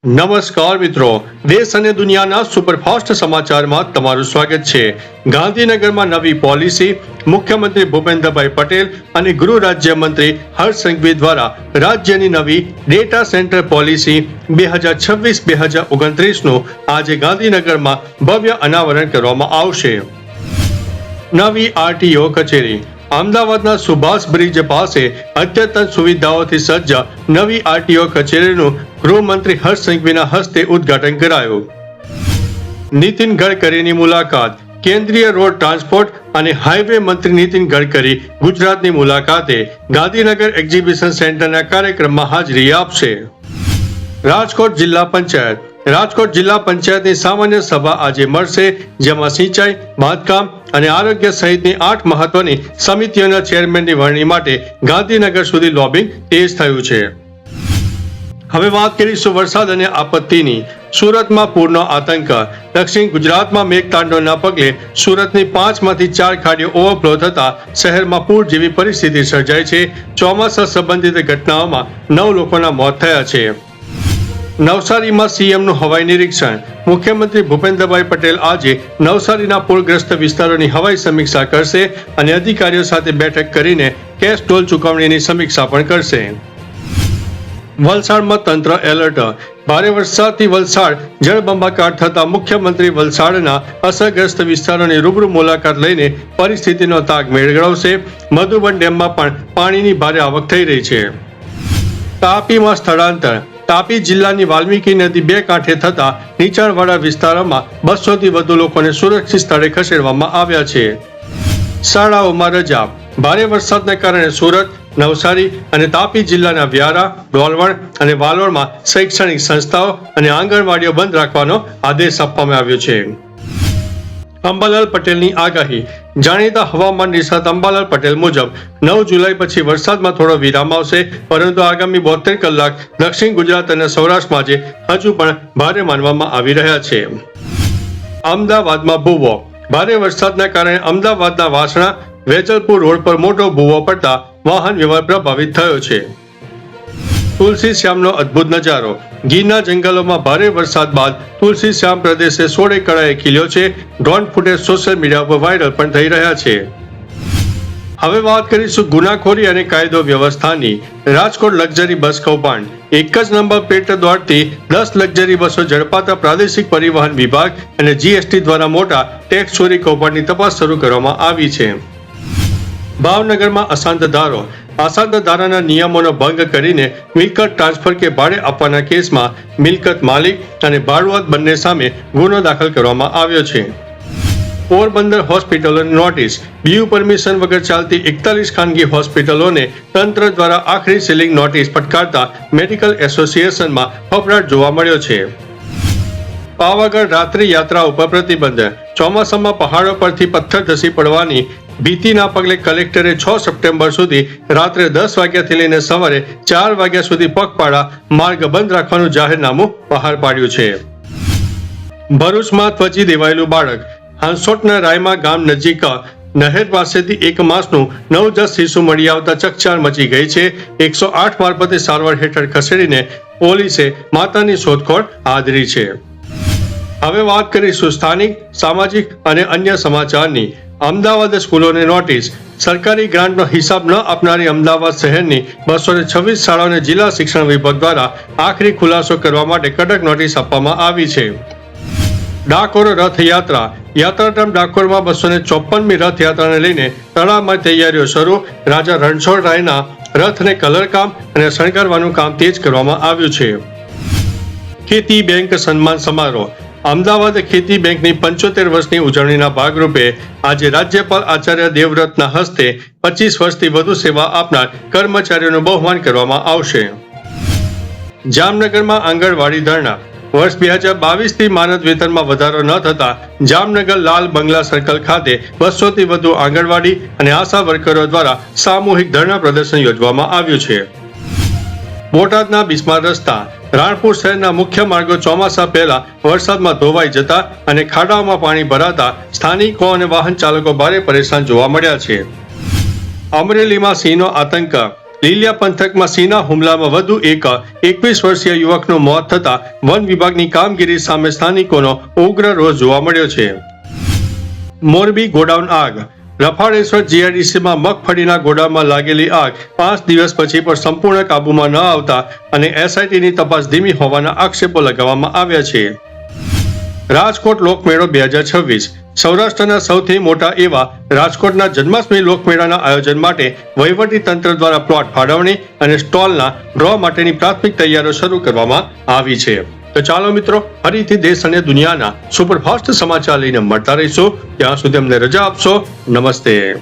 નમસ્કાર મિત્રો, દેશ અને દુનિયાના સુપરફાસ્ટ સમાચારમાં તમારું સ્વાગત છે। ગાંધીનગરમાં નવી પોલિસી, મુખ્યમંત્રી ભૂપેન્દ્રભાઈ પટેલ અને ગૃહ રાજ્યમંત્રી હર્ષ સંઘવી દ્વારા રાજ્યની નવી ડેટા સેન્ટર પોલિસી 2026-2029નું આજે ગાંધીનગરમાં ભવ્ય અનાવરણ કરવામાં આવશે। નવી આરટીઓ કચેરી અમદાવાદના સુભાષ બ્રિજ પાસે અદ્યતન સુવિધાઓથી સજ્જ નવી આરટીઓ કચેરીનું ગૃહમંત્રી હર્ષ સંઘવીના હસ્તે ઉદ્ઘાટન કરાયું। નીતિન ગડકરીની મુલાકાત કેન્દ્રીય રોડ ટ્રાન્સપોર્ટ અને હાઈવે મંત્રી નીતિન ગડકરી ગુજરાતની મુલાકાતે ગાંધીનગર એક્ઝિબિશન સેન્ટરના કાર્યક્રમમાં હાજરી આપશે। રાજકોટ જિલ્લા પંચાયતની સામાન્ય સભા આજે મળશે, જેમાં સિંચાઈ, બાંધકામ અને આરોગ્ય સહિતની 8 મહત્વની સમિતિઓના ચેરમેનની વરણી માટે ગાંધીનગર સુધી લોબિંગ તેજ થયું છે। હવે વાત કરીશું વરસાદ અને આપત્તિની। સુરતમાં પૂરનો આતંક। દક્ષિણ ગુજરાતમાં મેઘતાંડવના પગલે સુરતની 5માંથી 4 ખાડીઓ ઓવરફ્લો થતા શહેરમાં પૂર જેવી પરિસ્થિતિ સર્જાઈ છે। ચોમાસા સંબંધિત ઘટનાઓમાં 9 લોકોના મોત થયા છે। નવસારીમાં સીએમનું હવાઈ નિરીક્ષણ। મુખ્યમંત્રી ભૂપેન્દ્રભાઈ પટેલ આજે નવસારીના પૂરગ્રસ્ત વિસ્તારોની હવાઈ સમીક્ષા કરશે અને અધિકારીઓ સાથે બેઠક કરીને કેશ ટોલ ચૂકવણીની સમીક્ષા પણ કરશે। વલસાડમાં તંત્ર એલર્ટ। ભારે વરસાદથી વલસાડ જળબંબાકાર થતા મુખ્યમંત્રી વલસાડના અસરગ્રસ્ત વિસ્તારોની રૂબરૂ મુલાકાત લઈને પરિસ્થિતિનો તાગ મેળવશે। મધુબન ડેમમાં પણ પાણીની ભારે આવક થઈ રહી છે। તાપીમાં સ્થળાંતર। તાપી જિલ્લાની વાલ્મીકી નદી 2 કાંઠે થતા નીચાણવાળા વિસ્તારોમાં 200થી વધુ લોકોને સુરક્ષિત સ્થળે ખસેડવામાં આવ્યા છે। શાળાઓમાં રજા। ભારે વરસાદને કારણે સુરત, નવસારી અને તાપી જિલ્લાના વ્યારા, ડોલવણ અને વાલોડમાં શૈક્ષણિક સંસ્થાઓ અને આંગણવાડીઓ બંધ રાખવાનો આદેશ આપવામાં આવ્યો છે। અંબાલાલ પટેલની આગાહી। જાણીતા હવામાન નિષ્ણાત અંબાલાલ પટેલ મુજબ 9 જુલાઈ પછી વરસાદમાં થોડો વિરામ આવશે, પરંતુ આગામી 72 કલાક દક્ષિણ ગુજરાત અને સૌરાષ્ટ્રમાં હજુ પણ ભારે માનવામાં આવી રહ્યા છે। અમદાવાદમાં ભૂવો। ભારે વરસાદના કારણે અમદાવાદના વાસણા વેજલપુર રોડ પર મોટો ભૂવો પડતા વાહન વ્યવહાર પ્રભાવિત થયો છે। તુલસી શ્યામનો અદ્ભુત નજારો। ગીરના જંગલોમાં ભારે વરસાદ બાદ તુલસી શ્યામ પ્રદેશે 16 કળાએ ખીલ્યો છે। ડ્રોન ફૂટેજ સોશિયલ મીડિયા પર વાયરલ પણ થઈ રહ્યા છે। હવે વાત કરીશું ગુનાખોરી અને કાયદો વ્યવસ્થાની। રાજકોટ લક્ઝરી બસ કૌભાંડ। એક જ નંબર પ્લેટ દોડતી 10 લક્ઝરી બસો ઝડપાતા પ્રાદેશિક પરિવહન વિભાગ અને જીએસટી દ્વારા મોટા ટેક્સ ચોરી કૌભાંડની તપાસ શરૂ કરવામાં આવી છે। ભાવનગરમાં અશાંત ધારાના નિયમોનો ભંગ કરીને મિલકત ટ્રાન્સફર કે ભાડે આપવાના કેસમાં મિલકત માલિક અને ભાડુઆત બંને સામે ગુનો દાખલ કરવામાં આવ્યો છે। પોરબંદર હોસ્પિટલોની નોટિસ। બીયુ પરમિશન વગર ચાલતી 41 ખાનગી હોસ્પિટલોને તંત્ર દ્વારા આખરી સીલિંગ નોટિસ ફટકારતા મેડિકલ એસોસિએશનમાં ફફડાટ જોવા મળ્યો છે। પાવાગઢ રાત્રિ યાત્રા ઉપર પ્રતિબંધ। ચોમાસામાં પહાડો પરથી પથ્થર ધસી પડવાની ભીતિના પગલે કલેક્ટરે 6 સપ્ટેમ્બર સુધી રાત્રે 10 વાગ્યાથી લઈને સવારે 4 વાગ્યા સુધી પગપાળા માર્ગ બંધ રાખવાનું જાહેરનામું બહાર પાડ્યું છે। ભરૂચમાં ત્વચી દેવાયેલું બાળક। હાંસોટના રાયમા ગામ નજીક નહેર પાસેથી 1 માસનું નવજાત શિશુ મળી આવતા ચકચાર મચી ગઈ છે। 108 મારફતે સારવાર હેઠળ ખસેડીને પોલીસે માતાની શોધખોળ હાથ ધરી છે। હવે વાત કરીશું સ્થાનિક, સામાજિક અને અન્ય સમાચારની। અમદાવાદ સ્કૂલોને નોટિસ। સરકારી ગ્રાન્ટનો હિસાબ ન આપનારી અમદાવાદ શહેરની 226 શાળાઓને જિલ્લા શિક્ષણ વિભાગ દ્વારા આખરી ખુલાસો કરવા માટે કડક નોટિસ આપવામાં આવી છે। ડાકોર રથયાત્રા। યાત્રાધામ ડાકોરમાં 254મી રથયાત્રાને લઈને તડામાર તૈયારીઓ શરૂ। રાજા રણછોડરાયના રથને કલરકામ અને શણગારવાનું કામ તેજ કરવામાં આવ્યું છે। ખેતી બેંક સન્માન સમારોહ। અમદાવાદ ખેતી બેંકની 75 વર્ષની ઉજવણીના ભાગરૂપે આજે રાજ્યપાલ આચાર્ય દેવવ્રતના હસ્તે 25 વર્ષથી વધુ સેવા આપનાર કર્મચારીઓનું બહુમાન કરવામાં આવશે। જામનગરમાં આંગણવાડી ધરણા। વર્ષ 2022થી માનદ વેતનમાં વધારો ન થતા જામનગર લાલ બંગલા સર્કલ ખાતે 200થી વધુ આંગણવાડી અને આશા વર્કરો દ્વારા સામૂહિક ધરણા પ્રદર્શન યોજવામાં આવ્યું છે। બોટાદના બિસ્માર રસ્તા। રાણપુર શહેરના મુખ્ય માર્ગો ચોમાસા પહેલા વરસાદમાં ધોવાઈ જતા અને ખાડાઓમાં પાણી ભરાતા સ્થાનિકો અને વાહન ચાલકો ભારે પરેશાન જોવા મળ્યા છે। અમરેલીમાં સિંહનો આતંક। લીલિયા પંથકમાં સિંહના હુમલામાં વધુ એક 21 વર્ષીય યુવકનું મોત થતા વન વિભાગની કામગીરી સામે સ્થાનિકોનો ઉગ્ર રોષ જોવા મળ્યો છે. મોરબી ગોડાઉન આગ. રફાળેશ્વર જીઆઈડીસીમાં મગફળીના ગોડાઉનમાં લાગેલી આગ 5 દિવસ પછી પણ સંપૂર્ણ કાબૂમાં ન આવતા અને એસઆઈટીની તપાસ ધીમી હોવાના આક્ષેપો લગાવવામાં આવ્યા છે. રાજકોટ લોકમેળો 2026. સૌરાષ્ટ્રના સૌથી મોટા એવા રાજકોટના જન્માષ્ટમી લોકમેળાના આયોજન માટે વહીવટી તંત્ર દ્વારા પ્લોટ ફાળવણી અને સ્ટોલના ડ્રો માટેની પ્રાથમિક તૈયારીઓ શરૂ કરવામાં આવી છે. તો ચાલો મિત્રો, ફરીથી દેશ અને દુનિયાના સુપરફાસ્ટ સમાચાર લઈને મળતા રહીશું. ત્યાં સુધી અમને રજા આપશો. નમસ્તે.